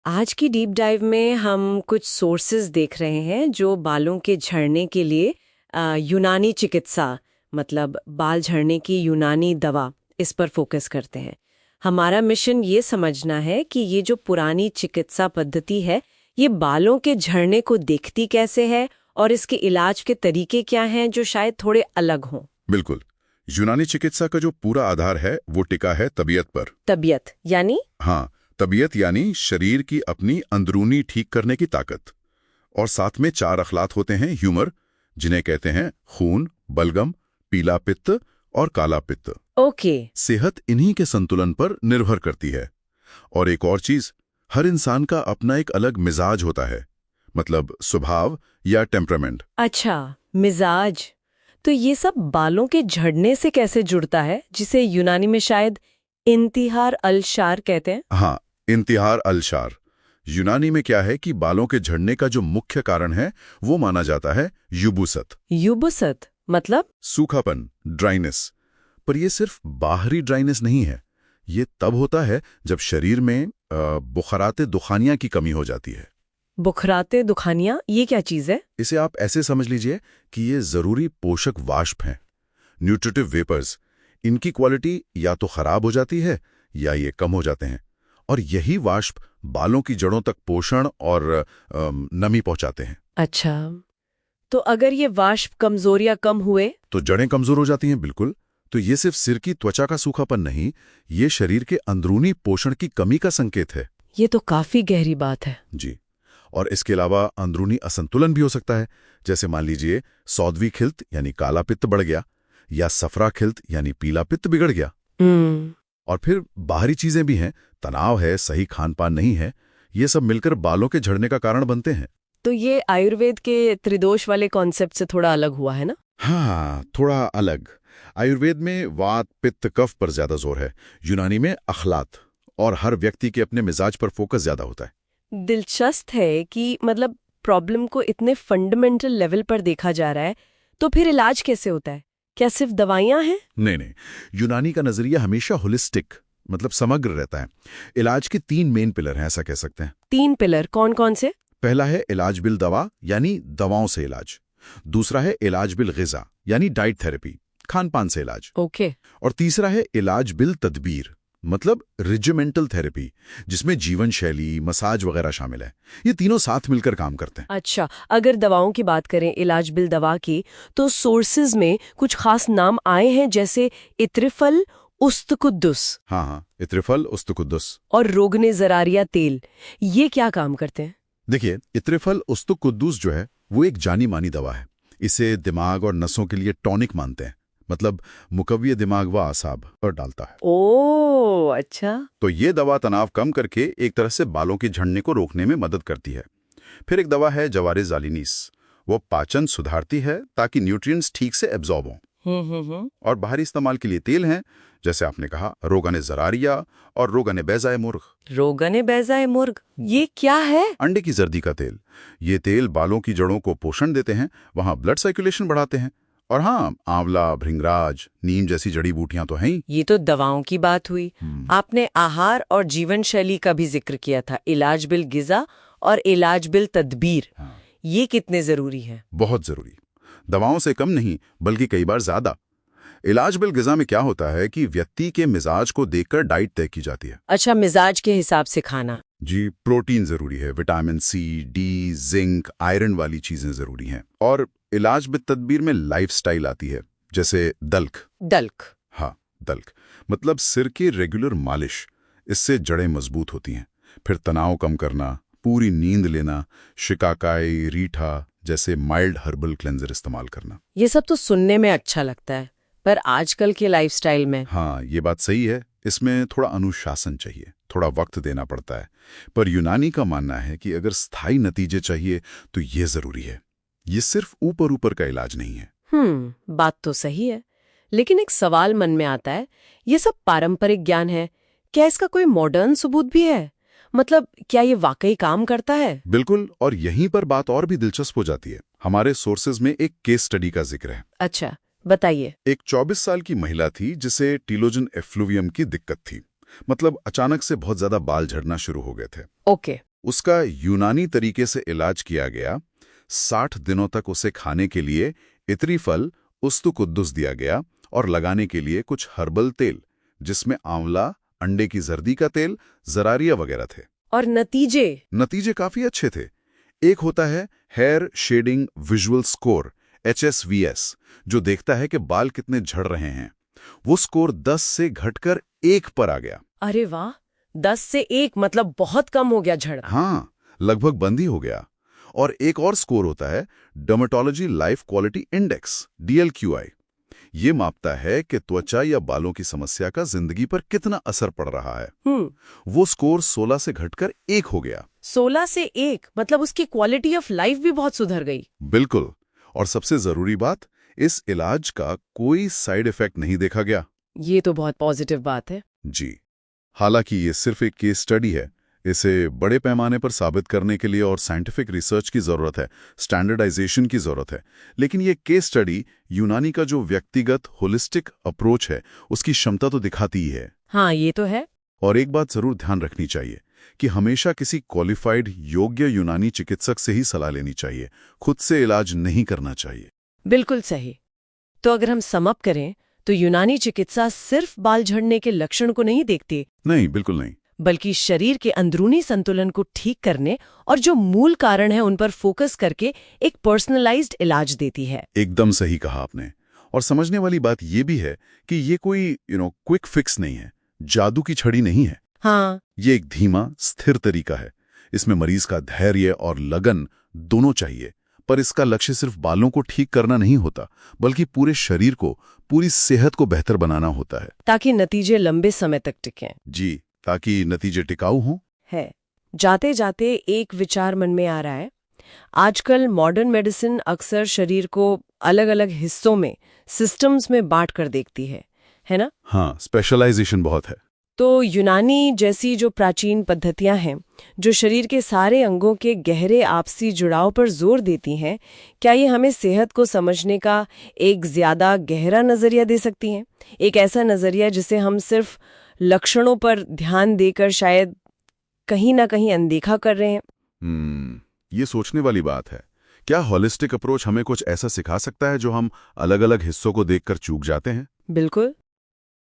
आज की deep dive में हम कुछ सोर्सेज देख रहे हैं जो बालों के झड़ने के लिए यूनानी चिकित्सा मतलब बाल झड़ने की यूनानी दवा इस पर फोकस करते हैं। हमारा मिशन ये समझना है कि ये जो पुरानी चिकित्सा पद्धति है ये बालों के झड़ने को देखती कैसे है और इसके इलाज के तरीके क्या हैं जो शायद थोड़े अलग हों। बिल्कुल। यूनानी चिकित्सा का जो पूरा आधार है वो टिका है तबीयत पर। तबीयत यानी? हाँ, तबीयत यानी शरीर की अपनी अंदरूनी ठीक करने की ताकत। और साथ में 4 अखलात होते हैं ह्यूमर, जिन्हें कहते हैं खून, बलगम, पीला पित्त और काला पित्त। ओके। सेहत इन्हीं के संतुलन पर निर्भर करती है। और एक और चीज, हर इंसान का अपना एक अलग मिजाज होता है, मतलब स्वभाव या टेम्परामेंट। अच्छा, मिजाज। तो ये सब बालों के झड़ने से कैसे जुड़ता है, जिसे यूनानी में शायद इंतिहार अल-शार कहते हैं? हाँ, इंतिहार अल-शार। यूनानी में क्या है कि बालों के झड़ने का जो मुख्य कारण है वो माना जाता है युबुसत। युबुसत मतलब? सूखापन, ड्राइनेस। पर ये सिर्फ बाहरी ड्राइनेस नहीं है। ये तब होता है जब शरीर में बुखाराते दुखानियां की कमी हो जाती है। बुखराते दुखानियां, ये क्या चीज है? इसे आप ऐसे समझ लीजिए कि ये जरूरी पोषक वाष्प हैं, न्यूट्रिटिव वेपर्स। इनकी क्वालिटी या तो खराब हो जाती है या ये कम हो जाते हैं, और यही वाष्प बालों की जड़ों तक पोषण और नमी पहुंचाते हैं। अच्छा, तो अगर ये वाष्प कमजोर या कम हुए तो जड़ें कमजोर हो जाती हैं। बिल्कुल। तो ये सिर्फ सिर की त्वचा का सूखापन नहीं, ये शरीर के अंदरूनी पोषण की कमी का संकेत है। ये तो काफी गहरी बात है। जी। और इसके अलावा अंदरूनी असंतुलन भी हो सकता है। जैसे मान लीजिए सौदवी खिल्त यानी काला पित्त बढ़ गया, या सफरा खिल्त यानी पीला पित्त बिगड़ गया। और फिर बाहरी चीजें भी हैं, तनाव है, सही खान पान नहीं है, ये सब मिलकर बालों के झड़ने का कारण बनते हैं। तो ये आयुर्वेद के त्रिदोष वाले कॉन्सेप्ट से थोड़ा अलग हुआ है ना? हाँ, थोड़ा अलग। आयुर्वेद में वात, पित्त, कफ पर ज्यादा जोर है, यूनानी में अखलात, और हर व्यक्ति के अपने मिजाज पर फोकस ज्यादा होता है। दिलचस्प है कि मतलब प्रॉब्लम को इतने फंडामेंटल लेवल पर देखा जा रहा है, तो फिर इलाज कैसे होता है? क्या सिर्फ दवाइयां हैं? नहीं, यूनानी का नजरिया हमेशा होलिस्टिक मतलब समग्र रहता है। इलाज के 3 मेन पिलर हैं, ऐसा कह सकते हैं। 3 पिलर कौन कौन से? पहला है इलाज बिल दवा यानी दवाओं से इलाज। दूसरा है इलाज बिल ग़िज़ा यानी डाइट थेरेपी, खान पान से इलाज। ओके। और तीसरा है इलाज बिल तदबीर मतलब रिजिमेंटल थेरेपी, जिसमें जीवन शैली, मसाज वगैरह शामिल है। ये तीनों साथ मिलकर काम करते हैं। अच्छा, अगर दवाओं की बात करें, इलाज बिल दवा की, तो सोर्सेज में कुछ खास नाम आए हैं जैसे इत्रिफल, उस्तकुद्दुस। हाँ, इत्रिफल, उस्तकुद्दुस और रोगने ज़रारिया तेल, ये क्या काम करते हैं? देखिए, इत्रिफल उस्तकुद्दुस जो है वो एक जानी मानी दवा है। इसे दिमाग और नसों के लिए टॉनिक मानते हैं, मतलब मुकव्वी दिमाग व आसाब पर डालता है। ओह अच्छा। तो ये दवा तनाव कम करके एक तरह से बालों के झड़ने को रोकने में मदद करती है। फिर एक दवा है जवारे जालिनीस, वो पाचन सुधारती है ताकि न्यूट्रिएंट्स ठीक से एब्जॉर्ब हों। और बाहरी इस्तेमाल के लिए तेल हैं, जैसे आपने कहा रोगन ज़रारिया और रोगन बैज़ाए मुर्ग। रोगन बैज़ाए मुर्ग, ये क्या है? अंडे की जर्दी का तेल। ये तेल बालों की जड़ों को पोषण देते हैं, वहाँ ब्लड सर्कुलेशन बढ़ाते हैं। और हाँ, आंवला, भृंगराज, नीम जैसी जड़ी बूटियां तो हैं ही। ये तो दवाओं की बात हुई। आपने आहार और जीवन शैली का भी जिक्र किया था, इलाज बिल ग़िज़ा और इलाज बिल तदबीर। हाँ। ये कितने जरूरी हैं? बहुत जरूरी। दवाओं से कम नहीं, बल्कि कई बार ज्यादा। इलाज बिल ग़िज़ा में क्या होता है कि व्यक्ति के मिजाज को देखकर डाइट तय की जाती है। अच्छा, मिजाज के हिसाब से खाना। जी, प्रोटीन जरूरी है, vitamin C, D, zinc, iron वाली चीजें जरूरी हैं। और इलाज बिल तदबीर में लाइफस्टाइल आती है, जैसे दल्क। दल्क? हाँ, दल्क मतलब सिर की रेगुलर मालिश। इससे जड़ें मजबूत होती हैं। फिर तनाव कम करना, पूरी नींद लेना, शिकाकाई, रीठा जैसे माइल्ड हर्बल क्लेंजर इस्तेमाल करना। ये सब तो सुनने में अच्छा लगता है, पर आजकल के लाइफस्टाइल में? हाँ, ये बात सही है। इसमें थोड़ा अनुशासन चाहिए, थोड़ा वक्त देना पड़ता है। पर यूनानी का मानना है कि अगर स्थायी नतीजे चाहिए तो ये जरूरी है। ये सिर्फ ऊपर ऊपर का इलाज नहीं है। बात तो सही है, लेकिन एक सवाल मन में आता है, ये सब पारंपरिक ज्ञान है, क्या इसका कोई मॉडर्न सबूत भी है? मतलब क्या ये वाकई काम करता है? बिल्कुल, और यहीं पर बात और भी दिलचस्प हो जाती है। हमारे सोर्सेज में एक केस स्टडी का जिक्र है। अच्छा, बताइए। एक 24 साल की महिला थी जिसे टीलोजन एफ्लुवियम की दिक्कत थी। मतलब अचानक से बहुत ज्यादा बाल झड़ना शुरू हो गए थे। ओके। उसका यूनानी तरीके से इलाज किया गया। 60 दिनों तक उसे खाने के लिए इतरी फल उस्तुकुद्दुस दिया गया और लगाने के लिए कुछ हर्बल तेल, जिसमें आंवला, अंडे की जर्दी का तेल, जरारिया वगैरह थे। और नतीजे काफी अच्छे थे। एक होता है hair shedding visual score, HSVS, जो देखता है कि बाल कितने झड़ रहे हैं। वो स्कोर 10 से घटकर 1 पर आ गया। अरे वाह, 10 से 1 मतलब बहुत कम हो गया झड़। हाँ, लगभग बंद ही हो गया। और एक और स्कोर होता है dermatology life quality index, DLQI। ये मापता है कि त्वचा या बालों की समस्या का जिंदगी पर कितना असर पड़ रहा है। वो स्कोर 16 से घटकर 1 हो गया। 16 से 1 मतलब उसकी क्वालिटी ऑफ लाइफ भी बहुत सुधर गई। बिल्कुल। और सबसे जरूरी बात, इस इलाज का कोई साइड इफेक्ट नहीं देखा गया। ये तो बहुत पॉजिटिव बात है। जी। हालांकि ये सिर्फ एक केस स्टडी है। इसे बड़े पैमाने पर साबित करने के लिए और साइंटिफिक रिसर्च की जरूरत है, स्टैंडर्डाइजेशन की जरूरत है। लेकिन ये केस स्टडी यूनानी का जो व्यक्तिगत होलिस्टिक अप्रोच है, उसकी क्षमता तो दिखाती ही है। हाँ, ये तो है। और एक बात जरूर ध्यान रखनी चाहिए कि हमेशा किसी क्वालिफाइड योग्य यूनानी चिकित्सक से ही सलाह लेनी चाहिए, खुद से इलाज नहीं करना चाहिए। बिल्कुल सही। तो अगर हम सम अप करें तो यूनानी चिकित्सा सिर्फ बाल झड़ने के लक्षण को नहीं देखती। नहीं, बिल्कुल नहीं। बल्कि शरीर के अंदरूनी संतुलन को ठीक करने और जो मूल कारण है उन पर फोकस करके एक पर्सनलाइज्ड इलाज देती है। एकदम सही कहा आपने। और समझने वाली बात यह भी है कि ये कोई क्विक फिक्स नहीं है, जादू की छड़ी नहीं है। हाँ, ये एक धीमा, स्थिर तरीका है। इसमें मरीज का धैर्य और लगन दोनों चाहिए। पर इसका लक्ष्य सिर्फ बालों को ठीक करना नहीं होता, बल्कि पूरे शरीर को, पूरी सेहत को बेहतर बनाना होता है, ताकि नतीजे लंबे समय तक टिकें। जी, ताकि नतीजे टिकाऊ हों। है। जाते जाते एक विचार मन में आ रहा है। आजकल मॉडर्न मेडिसिन अक्सर शरीर को अलग अलग हिस्सों में, सिस्टम्स में बांट कर देखती है ना? हाँ, स्पेशलाइजेशन बहुत है। तो यूनानी जैसी जो प्राचीन पद्धतियां हैं, जो शरीर के सारे अंगों के गहरे आपसी जुड़ाव पर जोर देती हैं, क्या ये हमें सेहत को समझने का एक ज्यादा गहरा नजरिया दे सकती हैं? एक ऐसा नजरिया जिसे हम सिर्फ लक्षणों पर ध्यान देकर शायद कहीं ना कहीं अनदेखा कर रहे हैं। ये सोचने वाली बात है। क्या होलिस्टिक अप्रोच हमें कुछ ऐसा सिखा सकता है जो हम अलग अलग हिस्सों को देखकर चूक जाते हैं? बिल्कुल।